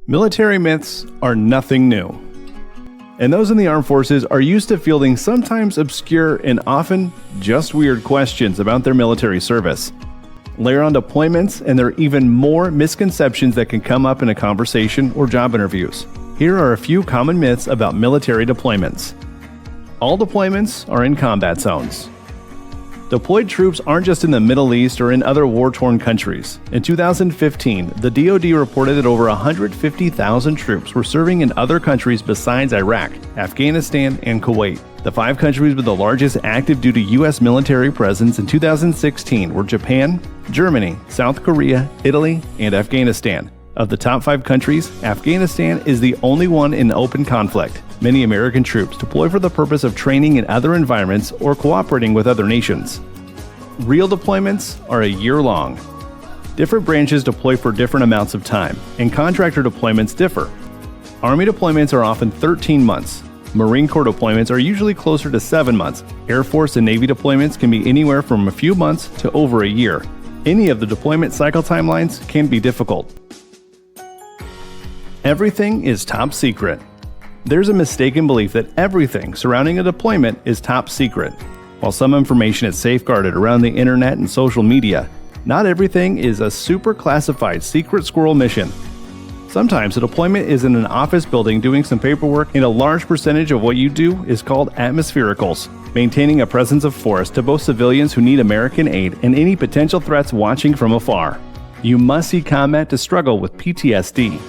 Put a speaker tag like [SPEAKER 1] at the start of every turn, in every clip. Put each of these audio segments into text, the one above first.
[SPEAKER 1] Military myths are nothing new, and those in the armed forces are used to fielding sometimes obscure and often just weird questions about their military service. Layer on deployments, and there are even more misconceptions that can come up in a conversation or job interviews. Here are a few common myths about military deployments. All deployments are in combat zones. Deployed troops aren't just in the Middle East or in other war-torn countries. In 2015, the DoD reported that over 150,000 troops were serving in other countries besides Iraq, Afghanistan, and Kuwait. The 5 countries with the largest active duty U.S. military presence in 2016 were Japan, Germany, South Korea, Italy, and Afghanistan. Of the top 5 countries, Afghanistan is the only one in open conflict. Many American troops deploy for the purpose of training in other environments or cooperating with other nations. Real deployments are a year long. Different branches deploy for different amounts of time, and contractor deployments differ. Army deployments are often 13 months. Marine Corps deployments are usually closer to 7 months. Air Force and Navy deployments can be anywhere from a few months to over a year. Any of the deployment cycle timelines can be difficult. Everything is top secret. There's a mistaken belief that everything surrounding a deployment is top secret. While some information is safeguarded around the internet and social media, not everything is a super classified secret squirrel mission. Sometimes a deployment is in an office building doing some paperwork, and a large percentage of what you do is called atmosphericals, maintaining a presence of force to both civilians who need American aid and any potential threats watching from afar. You must see combat to struggle with PTSD.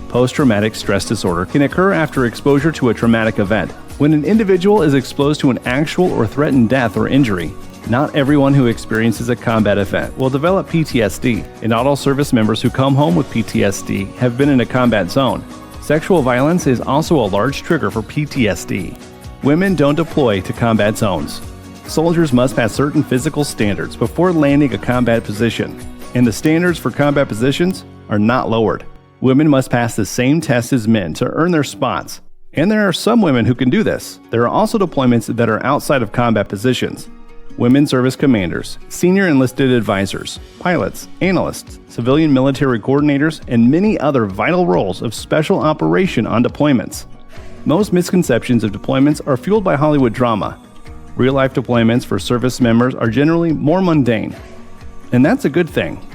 [SPEAKER 1] Post-traumatic stress disorder can occur after exposure to a traumatic event. When an individual is exposed to an actual or threatened death or injury, not everyone who experiences a combat event will develop PTSD, and not all service members who come home with PTSD have been in a combat zone. Sexual violence is also a large trigger for PTSD. Women don't deploy to combat zones. Soldiers must pass certain physical standards before landing a combat position, and the standards for combat positions are not lowered. Women must pass the same test as men to earn their spots. And there are some women who can do this. There are also deployments that are outside of combat positions. Women service commanders, senior enlisted advisors, pilots, analysts, civilian military coordinators, and many other vital roles of special operation on deployments. Most misconceptions of deployments are fueled by Hollywood drama. Real-life deployments for service members are generally more mundane. And that's a good thing.